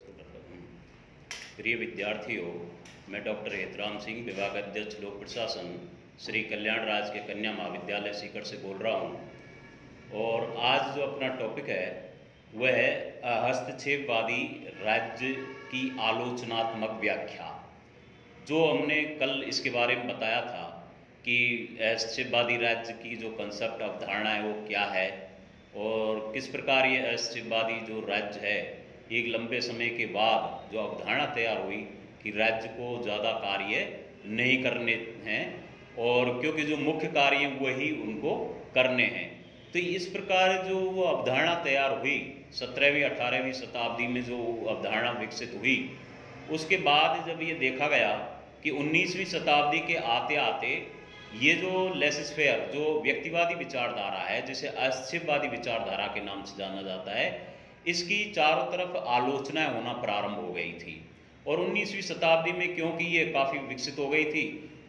प्रिय विद्यार्थियों, मैं डॉक्टर हेतराम सिंह, विभाग अध्यक्ष लोक प्रशासन, श्री कल्याण राज के कन्या महाविद्यालय सीकर से बोल रहा हूँ। और आज जो अपना टॉपिक है वह है हस्तक्षेपवादी राज्य की आलोचनात्मक व्याख्या। जो हमने कल इसके बारे में बताया था कि हस्तक्षेपवादी राज्य की जो कंसेप्ट अवधारणा है वो क्या है और किस प्रकार ये हस्तक्षेपवादी जो राज्य है एक लंबे समय के बाद जो अवधारणा तैयार हुई कि राज्य को ज़्यादा कार्य नहीं करने हैं और क्योंकि जो मुख्य कार्य वही उनको करने हैं। तो इस प्रकार जो वो अवधारणा तैयार हुई 17वीं 18वीं शताब्दी में जो अवधारणा विकसित हुई, उसके बाद जब ये देखा गया कि 19वीं शताब्दी के आते आते ये जो लेसिस फेयर जो व्यक्तिवादी विचारधारा है, जिसे हस्तक्षेपवादी विचारधारा के नाम से जाना जाता है, इसकी चारों तरफ आलोचनाएं होना प्रारंभ हो गई थी। और 19वीं शताब्दी में क्योंकि ये काफ़ी विकसित हो गई थी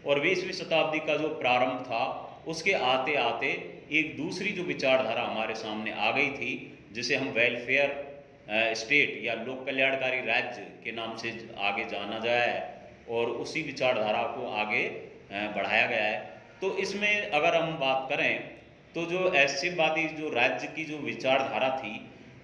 और 20वीं शताब्दी का जो प्रारंभ था उसके आते आते एक दूसरी जो विचारधारा हमारे सामने आ गई थी, जिसे हम वेलफेयर स्टेट या लोक कल्याणकारी राज्य के नाम से आगे जाना जाए और उसी विचारधारा को आगे बढ़ाया गया है। तो इसमें अगर हम बात करें तो जो हस्तक्षेपवादी जो राज्य की जो विचारधारा थी,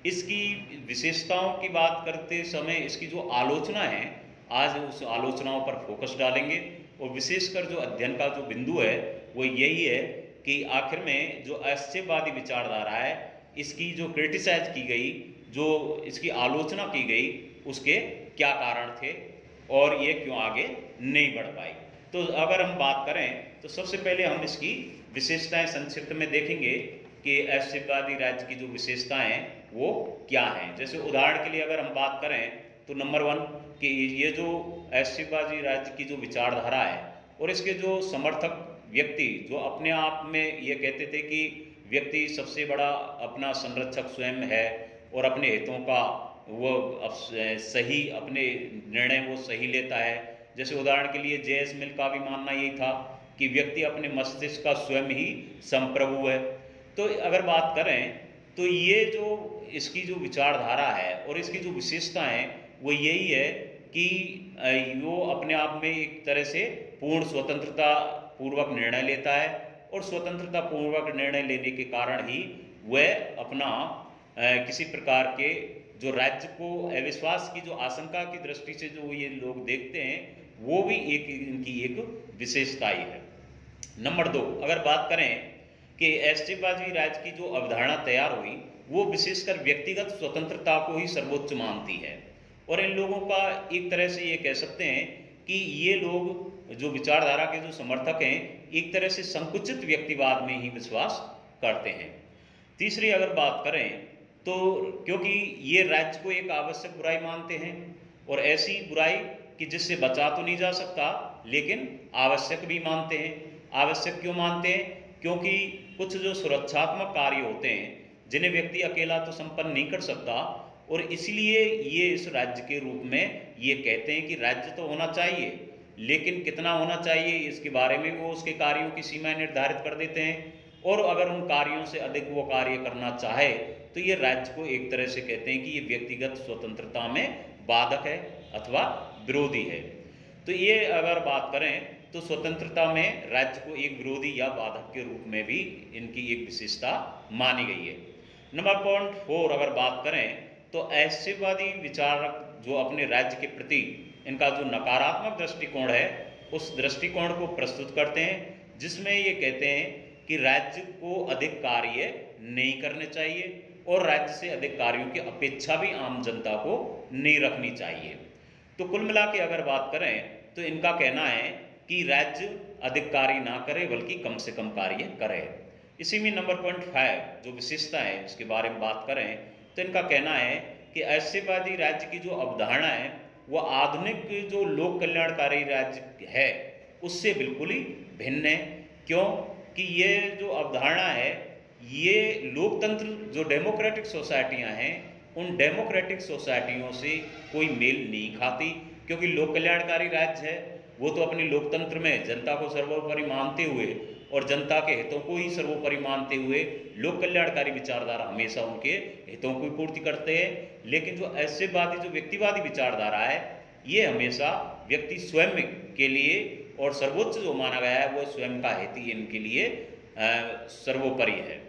इसकी विशेषताओं की बात करते समय इसकी जो आलोचना है, आज उस आलोचनाओं पर फोकस डालेंगे। और विशेषकर जो अध्ययन का जो बिंदु है वो यही है कि आखिर में जो हस्तक्षेपवादी विचारधारा है इसकी जो क्रिटिसाइज की गई, जो इसकी आलोचना की गई, उसके क्या कारण थे और ये क्यों आगे नहीं बढ़ पाई। तो अगर हम बात करें तो सबसे पहले हम इसकी विशेषताएं संक्षिप्त में देखेंगे कि हस्तक्षेपवादी राज्य की जो विशेषताएं हैं वो क्या हैं। जैसे उदाहरण के लिए अगर हम बात करें तो नंबर 1 कि ये जो हस्तक्षेपवादी राज्य की जो विचारधारा है और इसके जो समर्थक व्यक्ति जो अपने आप में ये कहते थे कि व्यक्ति सबसे बड़ा अपना संरक्षक स्वयं है और अपने हितों का वो सही अपने निर्णय वो सही लेता है। जैसे उदाहरण के लिए जे एस मिल का भी मानना यही था कि व्यक्ति अपने मस्तिष्क का स्वयं ही संप्रभु है। तो अगर बात करें तो ये जो इसकी जो विचारधारा है और इसकी जो विशेषता है वो यही है कि वो अपने आप में एक तरह से पूर्ण स्वतंत्रता पूर्वक निर्णय लेता है और स्वतंत्रता पूर्वक निर्णय लेने के कारण ही वह अपना किसी प्रकार के जो राज्य को अविश्वास की जो आशंका की दृष्टि से जो ये लोग देखते हैं वो भी इनकी एक विशेषता ही है। नंबर 2 अगर बात करें कि हस्तक्षेपवादी राज्य की जो अवधारणा तैयार हुई वो विशेषकर व्यक्तिगत स्वतंत्रता को ही सर्वोच्च मानती है और इन लोगों का एक तरह से ये कह सकते हैं कि ये लोग जो विचारधारा के जो समर्थक हैं एक तरह से संकुचित व्यक्तिवाद में ही विश्वास करते हैं। तीसरी अगर बात करें तो क्योंकि ये राज्य को एक आवश्यक बुराई मानते हैं और ऐसी बुराई कि जिससे बचा तो नहीं जा सकता लेकिन आवश्यक भी मानते हैं। आवश्यक क्यों मानते हैं? क्योंकि कुछ जो सुरक्षात्मक कार्य होते हैं जिन्हें व्यक्ति अकेला तो संपन्न नहीं कर सकता और इसलिए ये इस राज्य के रूप में ये कहते हैं कि राज्य तो होना चाहिए लेकिन कितना होना चाहिए इसके बारे में वो उसके कार्यों की सीमाएं निर्धारित कर देते हैं और अगर उन कार्यों से अधिक वो कार्य करना चाहे तो ये राज्य को एक तरह से कहते हैं कि ये व्यक्तिगत स्वतंत्रता में बाधक है अथवा विरोधी है। तो ये अगर बात करें तो स्वतंत्रता में राज्य को एक विरोधी या बाधक के रूप में भी इनकी एक विशेषता मानी गई है। नंबर 4 अगर बात करें तो हस्तक्षेपवादी विचारक जो अपने राज्य के प्रति इनका जो नकारात्मक दृष्टिकोण है उस दृष्टिकोण को प्रस्तुत करते हैं, जिसमें ये कहते हैं कि राज्य को अधिक कार्य नहीं करने चाहिए और राज्य से अधिक कार्यों की अपेक्षा भी आम जनता को नहीं रखनी चाहिए। तो कुल मिला के अगर बात करें तो इनका कहना है कि राज्य अधिक कार्य ना करे बल्कि कम से कम कार्य करे। इसी में नंबर 5 जो विशेषता है इसके बारे में बात करें तो इनका कहना है कि हस्तक्षेपवादी राज्य की जो अवधारणा है वो आधुनिक जो लोक कल्याणकारी राज्य है उससे बिल्कुल ही भिन्न है। क्यों कि ये जो अवधारणा है ये लोकतंत्र जो डेमोक्रेटिक सोसाइटियां हैं उन डेमोक्रेटिक सोसाइटियों से कोई मेल नहीं खाती, क्योंकि लोक कल्याणकारी राज्य है वो तो अपने लोकतंत्र में जनता को सर्वोपरि मानते हुए और जनता के हितों को ही सर्वोपरि मानते हुए लोक कल्याणकारी विचारधारा हमेशा उनके हितों की पूर्ति करते हैं। लेकिन जो ऐसेवादी, जो व्यक्तिवादी विचारधारा है, ये हमेशा व्यक्ति स्वयं के लिए और सर्वोच्च जो माना गया है वो स्वयं का हित ही इनके लिए सर्वोपरि है।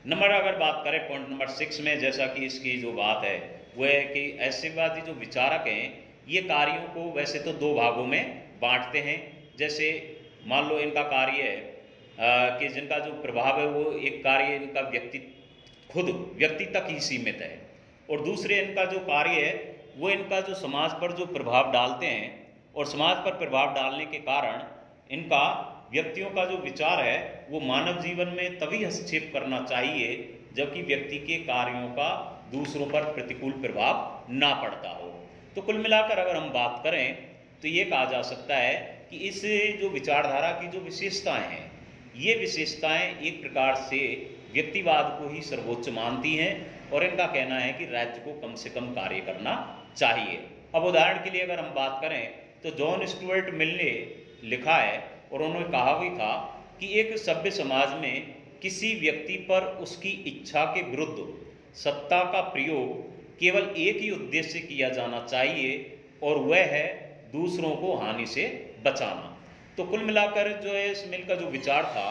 नंबर अगर बात करें पॉइंट नंबर 6 में, जैसा कि इसकी जो बात है वो है कि ऐसेवादी जो विचारक हैं ये कार्यों को वैसे तो दो भागों में बांटते हैं। जैसे मान लो इनका कार्य है कि जिनका जो प्रभाव है वो एक कार्य इनका खुद व्यक्ति तक ही सीमित है, और दूसरे इनका जो कार्य है वो इनका जो समाज पर जो प्रभाव डालते हैं, और समाज पर प्रभाव डालने के कारण इनका व्यक्तियों का जो विचार है वो मानव जीवन में तभी हस्तक्षेप करना चाहिए जबकि व्यक्ति के कार्यों का दूसरों पर प्रतिकूल प्रभाव ना पड़ता हो। तो कुल मिलाकर अगर हम बात करें तो ये कहा जा सकता है कि इस जो विचारधारा की जो विशेषताएं हैं, ये विशेषताएं एक प्रकार से व्यक्तिवाद को ही सर्वोच्च मानती हैं, और इनका कहना है कि राज्य को कम से कम कार्य करना चाहिए। अब उदाहरण के लिए अगर हम बात करें तो जॉन स्टुअर्ट मिल ने लिखा है और उन्होंने कहा भी था कि एक सभ्य समाज में किसी व्यक्ति पर उसकी इच्छा के विरुद्ध सत्ता का प्रयोग केवल एक ही उद्देश्य से किया जाना चाहिए, और वह है दूसरों को हानि से बचाना। तो कुल मिलाकर जो है इस मिल का जो विचार था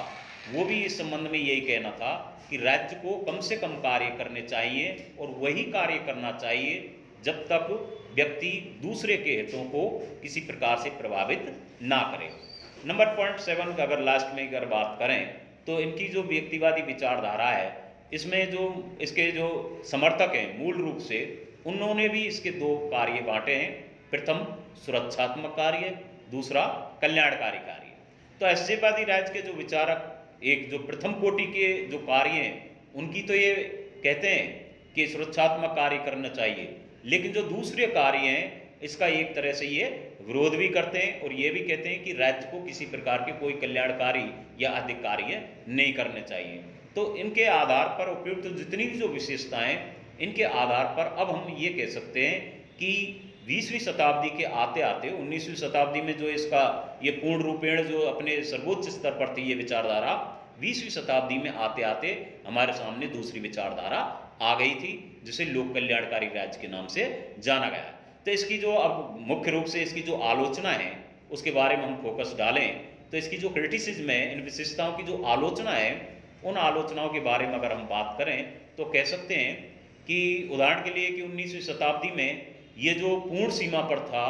वो भी इस संबंध में यही कहना था कि राज्य को कम से कम कार्य करने चाहिए, और वही कार्य करना चाहिए जब तक व्यक्ति दूसरे के हितों को किसी प्रकार से प्रभावित ना करे। नंबर पॉइंट 7 का अगर लास्ट में अगर बात करें तो इनकी जो व्यक्तिवादी विचारधारा है इसमें जो इसके जो समर्थक हैं मूल रूप से उन्होंने भी इसके दो कार्य बांटे हैं। प्रथम सुरक्षात्मक कार्य, दूसरा कल्याणकारी कार्य। तो ऐसेवादी राज्य के जो विचारक एक जो प्रथम कोटि के जो कार्य हैं उनकी तो ये कहते हैं कि सुरक्षात्मक कार्य करना चाहिए, लेकिन जो दूसरे कार्य हैं इसका एक तरह से ये विरोध भी करते हैं और ये भी कहते हैं कि राज्य को किसी प्रकार के कोई कल्याणकारी या अधिक कार्य नहीं करने चाहिए। तो इनके आधार पर उपयुक्त जितनी भी जो विशेषताएं, इनके आधार पर अब हम ये कह सकते हैं कि 20वीं शताब्दी के आते आते 19वीं शताब्दी में जो इसका ये पूर्ण रूपेण जो अपने सर्वोच्च स्तर पर थी ये विचारधारा, 20वीं शताब्दी में आते आते हमारे सामने दूसरी विचारधारा आ गई थी जिसे लोक कल्याणकारी राज्य के नाम से जाना गया। तो इसकी जो अब मुख्य रूप से इसकी जो आलोचना है उसके बारे में हम फोकस डालें तो इसकी जो क्रिटिसिज्म है, इन विशेषताओं की जो आलोचना है, उन आलोचनाओं के बारे में अगर हम बात करें तो कह सकते हैं कि उदाहरण के लिए कि 19वीं शताब्दी में ये जो पूर्ण सीमा पर था,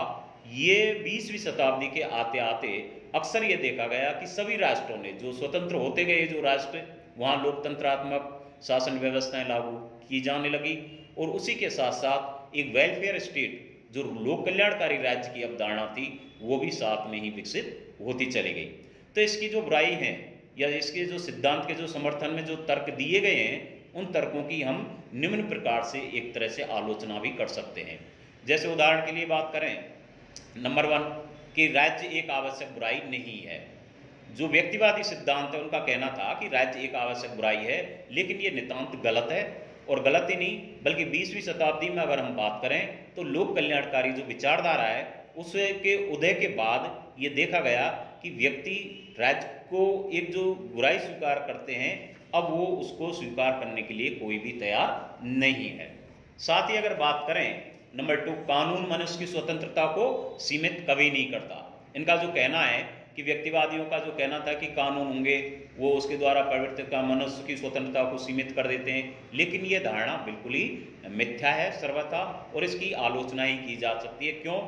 ये 20वीं शताब्दी के आते आते अक्सर ये देखा गया कि सभी राष्ट्रों ने जो स्वतंत्र होते गए जो राष्ट्र, वहाँ लोकतंत्रात्मक शासन व्यवस्थाएं लागू की जाने लगी, और उसी के साथ साथ एक वेलफेयर स्टेट जो लोक कल्याणकारी राज्य की अवधारणा थी वो भी साथ में ही विकसित होती चली गई। तो इसकी जो बुराई है या इसके जो सिद्धांत के जो समर्थन में जो तर्क दिए गए हैं, उन तर्कों की हम निम्न प्रकार से एक तरह से आलोचना भी कर सकते हैं। जैसे उदाहरण के लिए बात करें, नंबर 1 कि राज्य एक आवश्यक बुराई नहीं है। जो व्यक्तिवादी सिद्धांत है उनका कहना था कि राज्य एक आवश्यक बुराई है, लेकिन ये नितांत गलत है, और गलत ही नहीं बल्कि 20वीं शताब्दी में अगर हम बात करें तो लोक कल्याणकारी जो विचारधारा है उसके उदय के बाद ये देखा गया कि व्यक्ति राज्य को एक जो बुराई स्वीकार करते हैं अब वो उसको स्वीकार करने के लिए कोई भी तैयार नहीं है। साथ ही अगर बात करें नंबर 2, कानून मनुष्य की स्वतंत्रता को सीमित कभी नहीं करता। इनका जो कहना है कि व्यक्तिवादियों का जो कहना था कि कानून होंगे वो उसके द्वारा प्रवर्तित का मनुष्य की स्वतंत्रता को सीमित कर देते हैं, लेकिन ये धारणा बिल्कुल ही मिथ्या है सर्वथा, और इसकी आलोचना ही की जा सकती है। क्यों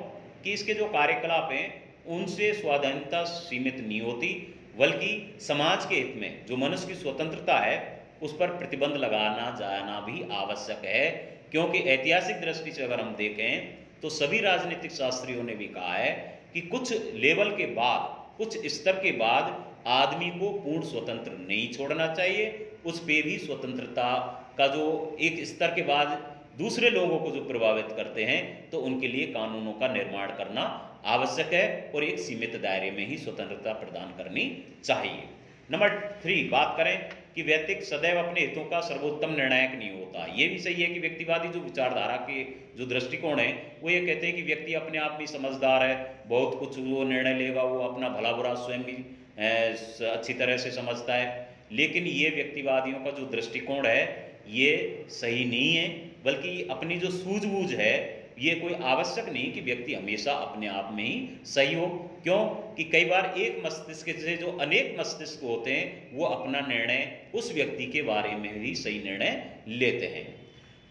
कि इसके जो कार्यकलाप हैं उनसे स्वाधीनता सीमित नहीं होती, बल्कि समाज के हित में जो मनुष्य की स्वतंत्रता है उस पर प्रतिबंध लगाना जाना भी आवश्यक है। क्योंकि ऐतिहासिक दृष्टि से अगर हम देखें तो सभी राजनीतिक शास्त्रियों ने भी कहा है कि कुछ लेवल के बाद, कुछ स्तर के बाद आदमी को पूर्ण स्वतंत्र नहीं छोड़ना चाहिए, उस पे भी स्वतंत्रता का जो एक स्तर के बाद दूसरे लोगों को जो प्रभावित करते हैं तो उनके लिए कानूनों का निर्माण करना आवश्यक है, और एक सीमित दायरे में ही स्वतंत्रता प्रदान करनी चाहिए। नंबर 3 बात करें कि व्यक्ति सदैव अपने हितों का सर्वोत्तम निर्णायक नहीं होता। ये भी सही है कि व्यक्तिवादी जो विचारधारा के जो दृष्टिकोण है वो ये कहते हैं कि व्यक्ति अपने आप में समझदार है, बहुत कुछ वो निर्णय लेगा, वो अपना भला बुरा स्वयं भी अच्छी तरह से समझता है, लेकिन ये व्यक्तिवादियों का जो दृष्टिकोण है ये सही नहीं है, बल्कि अपनी जो सूझबूझ है ये कोई आवश्यक नहीं कि व्यक्ति हमेशा अपने आप में ही सही हो। क्यों कि कई बार एक मस्तिष्क से जो अनेक मस्तिष्क होते हैं वो अपना निर्णय उस व्यक्ति के बारे में भी सही निर्णय लेते हैं।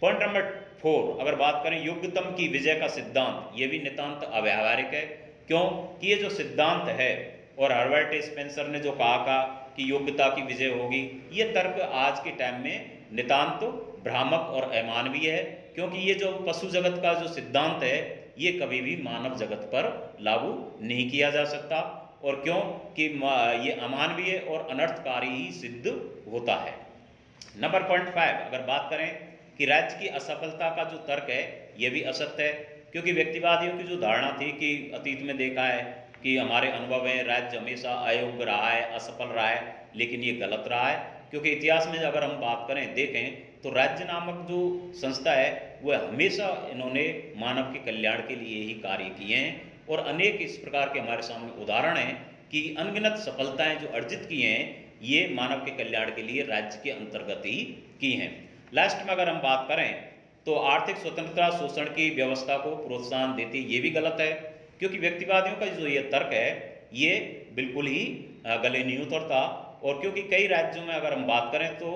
पॉइंट नंबर 4, अगर बात करें योग्यतम की विजय का सिद्धांत, ये भी नितांत अव्यावहारिक है। क्यों कि ये जो सिद्धांत है और हर्बर्ट स्पेंसर ने जो कहा कि योग्यता की विजय होगी, ये तर्क आज के टाइम में नितांत भ्रामक और अमानवीय है, क्योंकि ये जो पशु जगत का जो सिद्धांत है ये कभी भी मानव जगत पर लागू नहीं किया जा सकता, और क्यों कि ये अमानवीय और अनर्थकारी ही सिद्ध होता है। नंबर पॉइंट 5, अगर बात करें कि राज्य की असफलता का जो तर्क है ये भी असत्य है, क्योंकि व्यक्तिवादियों की जो धारणा थी कि अतीत में देखा है कि हमारे अनुभव में राज्य हमेशा अयोग्य रहा है, असफल रहा है, लेकिन ये गलत रहा है। क्योंकि इतिहास में अगर हम बात करें देखें तो राज्य नामक जो संस्था है वह हमेशा इन्होंने मानव के कल्याण के लिए ही कार्य किए हैं, और अनेक इस प्रकार के हमारे सामने उदाहरण हैं कि अनगिनत सफलताएं जो अर्जित की हैं ये मानव के कल्याण के लिए राज्य के अंतर्गत ही की हैं। लास्ट में अगर हम बात करें तो आर्थिक स्वतंत्रता शोषण की व्यवस्था को प्रोत्साहन देती, ये भी गलत है, क्योंकि व्यक्तिवादियों का जो ये तर्क है ये बिल्कुल ही गले नहीं उतरता। और क्योंकि कई राज्यों में अगर हम बात करें तो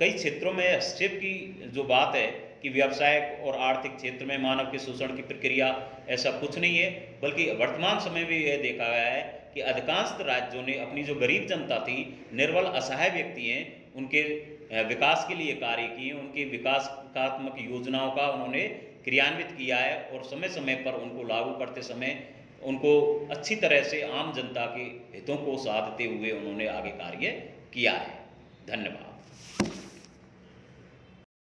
कई क्षेत्रों में हस्तक्षेप की जो बात है कि व्यावसायिक और आर्थिक क्षेत्र में मानव के शोषण की प्रक्रिया, ऐसा कुछ नहीं है, बल्कि वर्तमान समय में यह देखा गया है कि अधिकांश राज्यों ने अपनी जो गरीब जनता थी, निर्बल असहाय व्यक्ति हैं, उनके विकास के लिए कार्य किए, उनकी विकासात्मक योजनाओं का उन्होंने क्रियान्वित किया है, और समय समय पर उनको लागू करते समय उनको अच्छी तरह से आम जनता के हितों को साधते हुए उन्होंने आगे कार्य किया है। धन्यवाद।